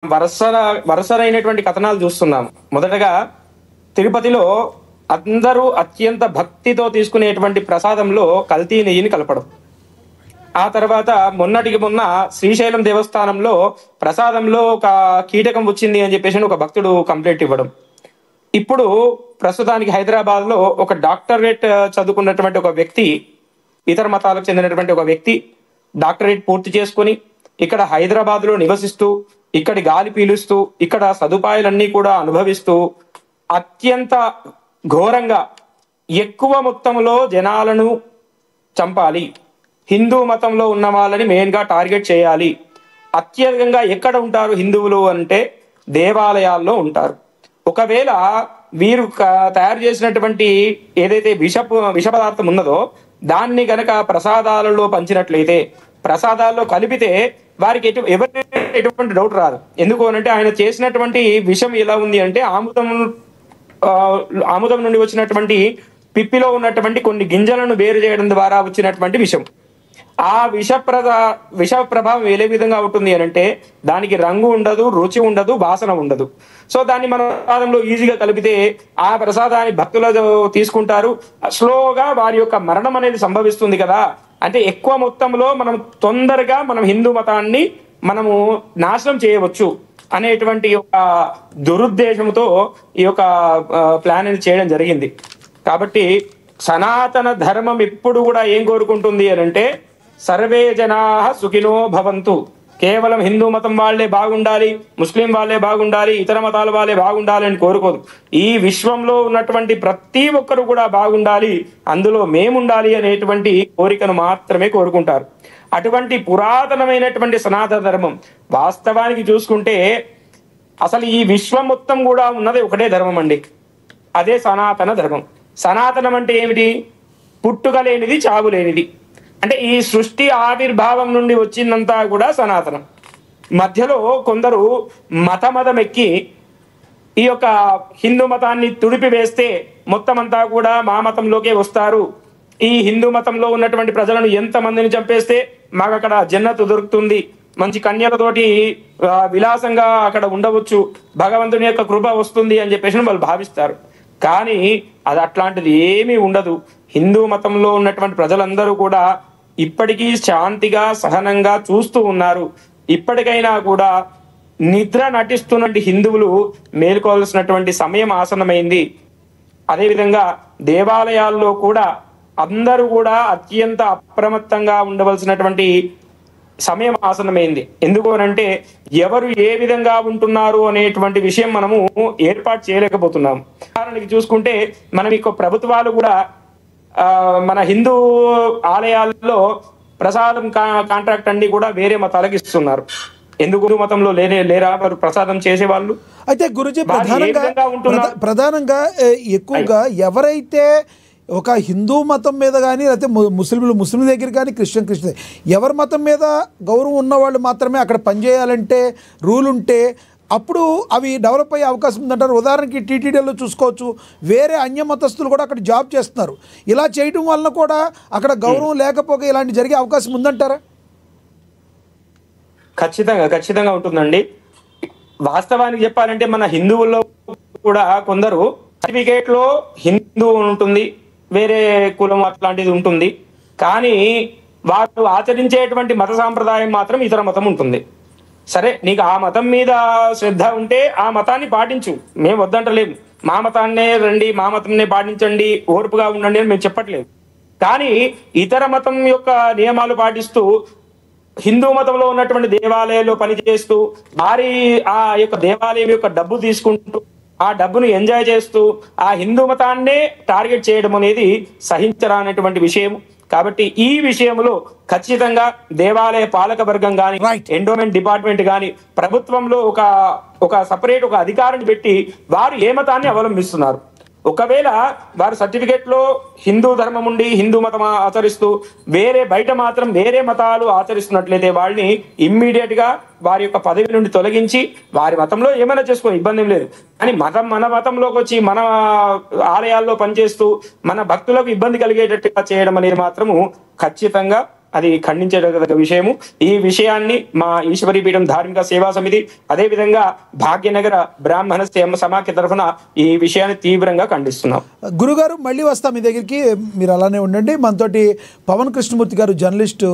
వరుస వరుసలైనటువంటి కథనాలు చూస్తున్నాం. మొదటగా తిరుపతిలో అందరూ అత్యంత భక్తితో తీసుకునేటువంటి ప్రసాదంలో కల్తీ నెయ్యిని కలపడం. ఆ తర్వాత మొన్నటికి మొన్న శ్రీశైలం దేవస్థానంలో ప్రసాదంలో ఒక కీటకం వచ్చింది అని చెప్పేసి ఒక భక్తుడు కంప్లైంట్ ఇవ్వడం. ఇప్పుడు ప్రస్తుతానికి హైదరాబాద్ లో ఒక డాక్టరేట్ చదువుకున్నటువంటి ఒక వ్యక్తి, ఇతర మతాలకు చెందినటువంటి ఒక వ్యక్తి డాక్టరేట్ పూర్తి చేసుకుని ఇక్కడ హైదరాబాద్ లో నివసిస్తూ, ఇక్కడి గాలి పీలుస్తూ, ఇక్కడ సదుపాయాలన్నీ కూడా అనుభవిస్తూ అత్యంత ఘోరంగా ఎక్కువ మొత్తంలో జనాలను చంపాలి, హిందూ మతంలో ఉన్న వాళ్ళని మెయిన్ గా టార్గెట్ చేయాలి, అత్యధికంగా ఎక్కడ ఉంటారు హిందువులు అంటే దేవాలయాల్లో ఉంటారు. ఒకవేళ వీరు తయారు చేసినటువంటి ఏదైతే విష పదార్థం ఉన్నదో దాన్ని గనక ప్రసాదాలలో పంచినట్లయితే, ప్రసాదాల్లో కలిపితే వారికి ఎటువంటి డౌట్ రాదు. ఎందుకు అనంటే ఆయన చేసినటువంటి విషం ఎలా ఉంది అంటే ఆముదం నుండి వచ్చినటువంటి పిప్పిలో ఉన్నటువంటి కొన్ని గింజలను వేరు చేయడం ద్వారా వచ్చినటువంటి విషం. ఆ విష ప్రభావం ఏ విధంగా ఉంటుంది అని అంటే దానికి రంగు ఉండదు, రుచి ఉండదు, వాసన ఉండదు. సో దాన్ని మన ప్రసాదంలో ఈజీగా కలిపితే ఆ ప్రసాదాన్ని భక్తులు తీసుకుంటారు. స్లోగా వారి యొక్క మరణం అనేది సంభవిస్తుంది కదా. అంటే ఎక్కువ మొత్తంలో మనం తొందరగా మనం హిందూ మతాన్ని మనము నాశనం చేయవచ్చు అనేటువంటి ఒక దురుద్దేశంతో ఈ యొక్క ప్లాన్ అనేది చేయడం జరిగింది. కాబట్టి సనాతన ధర్మం ఎప్పుడు కూడా ఏం కోరుకుంటుంది అని అంటే సర్వే జనా సుఖినో భవంతు. కేవలం హిందూ మతం వాళ్ళే బాగుండాలి, ముస్లిం వాళ్ళే బాగుండాలి, ఇతర మతాల వాళ్ళే బాగుండాలి అని కోరుకోదు. ఈ విశ్వంలో ఉన్నటువంటి ప్రతి ఒక్కరు కూడా బాగుండాలి, అందులో మేముండాలి అనేటువంటి కోరికను మాత్రమే కోరుకుంటారు. అటువంటి పురాతనమైనటువంటి సనాతన ధర్మం వాస్తవానికి చూసుకుంటే అసలు ఈ విశ్వం మొత్తం కూడా ఉన్నది ఒకటే ధర్మం అండి, అదే సనాతన ధర్మం. సనాతనం అంటే ఏమిటి? పుట్టుక లేనిది, చావు లేనిది. అంటే ఈ సృష్టి ఆవిర్భావం నుండి వచ్చిందంతా కూడా సనాతనం. మధ్యలో కొందరు మతం ఎక్కి ఈ యొక్క హిందూ మతాన్ని తుడిపి వేస్తే మొత్తం అంతా కూడా మా మతంలోకే వస్తారు, ఈ హిందూ మతంలో ఉన్నటువంటి ప్రజలను ఎంతమందిని చంపేస్తే మాకు అక్కడ జన్నతు దొరుకుతుంది, మంచి కన్యలతోటి విలాసంగా అక్కడ ఉండవచ్చు, భగవంతుని యొక్క కృప వస్తుంది అని చెప్పేసి వాళ్ళు భావిస్తారు. కానీ అది అట్లాంటిది ఏమీ ఉండదు. హిందూ మతంలో ఉన్నటువంటి ప్రజలందరూ కూడా ఇప్పటికీ శాంతిగా సహనంగా చూస్తూ ఉన్నారు. ఇప్పటికైనా కూడా నిద్ర నటిస్తున్నటువంటి హిందువులు మేలుకోవాల్సినటువంటి సమయం ఆసన్నమైంది. అదేవిధంగా దేవాలయాల్లో కూడా అందరూ కూడా అత్యంత అప్రమత్తంగా ఉండవలసినటువంటి సమయం ఆసన్నమైంది. ఎందుకు అనంటే ఎవరు ఏ విధంగా ఉంటున్నారు అనేటువంటి విషయం మనము ఏర్పాటు చేయలేకపోతున్నాం. ఉదాహరణకి చూసుకుంటే మనం ఇక ప్రభుత్వాలు కూడా మన హిందూ ఆలయాల్లో ప్రసాదం కాంట్రాక్ట్ అన్ని కూడా వేరే మతాలకు ఇస్తున్నారు. ఎందుకు మతంలో లేరా వారు ప్రసాదం చేసేవాళ్ళు? అయితే గురుజీ ప్రధానంగా ఎక్కువగా ఎవరైతే ఒక హిందూ మతం మీద కానీ లేకపోతే ముస్లిం దగ్గర కానీ క్రిస్టియన్ ఎవరి మతం మీద గౌరవం ఉన్నవాళ్ళు మాత్రమే అక్కడ పనిచేయాలంటే రూల్ ఉంటే అప్పుడు అవి డెవలప్ అయ్యే అవకాశం ఉందంటారు. ఉదాహరణకి టీటీడీలో చూసుకోవచ్చు, వేరే అన్య మతస్థులు కూడా అక్కడ జాబ్ చేస్తున్నారు. ఇలా చేయడం వలన కూడా అక్కడ గౌరవం లేకపోగా ఇలాంటి జరిగే అవకాశం ఉందంటారా? ఖచ్చితంగా ఉంటుందండి. వాస్తవానికి చెప్పాలంటే మన హిందువుల్లో కూడా కొందరు సర్టిఫికేట్ లో హిందూ ఉంటుంది, వేరే కులం అట్లాంటిది ఉంటుంది, కానీ వారు ఆచరించేటువంటి మత సాంప్రదాయం మాత్రం ఇతర మతం ఉంటుంది. సరే, నీకు ఆ మతం మీద శ్రద్ధ ఉంటే ఆ మతాన్ని పాటించు, మేము వద్దంటలేము. మా మతాన్నే రండి, మా మతంనే పాటించండి, ఓర్పుగా ఉండండి అని మేము చెప్పట్లేదు. కానీ ఇతర మతం యొక్క నియమాలు పాటిస్తూ హిందూ మతంలో ఉన్నటువంటి దేవాలయాల్లో పనిచేస్తూ వారి ఆ యొక్క దేవాలయం యొక్క డబ్బు తీసుకుంటూ ఆ డబ్బును ఎంజాయ్ చేస్తూ ఆ హిందూ మతాన్నే టార్గెట్ చేయడం అనేది సహించరానటువంటి విషయం. కాబట్టి ఈ విషయంలో ఖచ్చితంగా దేవాలయ పాలక వర్గం కానీ, ఎండోమెంట్ డిపార్ట్మెంట్ కానీ ప్రభుత్వంలో ఒక సపరేట్ ఒక అధికారిని పెట్టి వారు ఏ మతాన్ని అవలంబిస్తున్నారు, ఒకవేళ వారు సర్టిఫికేట్ లో హిందూ ధర్మం ఉండి హిందూ మతం ఆచరిస్తూ బయట మాత్రం వేరే మతాలు ఆచరిస్తున్నట్లయితే వాళ్ళని ఇమ్మీడియట్ గా వారి యొక్క పదవి నుండి తొలగించి వారి మతంలో ఏమైనా చేసుకో, ఇబ్బంది లేదు. కానీ మన మతంలోకి వచ్చి మన ఆలయాల్లో పనిచేస్తూ మన భక్తులకు ఇబ్బంది కలిగేటట్టుగా చేయడం అనేది మాత్రము ఖచ్చితంగా అది ఖండించదగ్గ విషయము. ఈ విషయాన్ని మా ఈశ్వరీపీఠం ధార్మిక సేవా సమితి అదేవిధంగా భాగ్యనగర బ్రాహ్మణ సమాఖ్య తరఫున ఈ విషయాన్ని తీవ్రంగా ఖండిస్తున్నాం. గురుగారు మళ్ళీ వస్తాం మీ దగ్గరికి, మీరు అలానే ఉండండి. మనతోటి పవన్ కృష్ణమూర్తి గారు జర్నలిస్టు.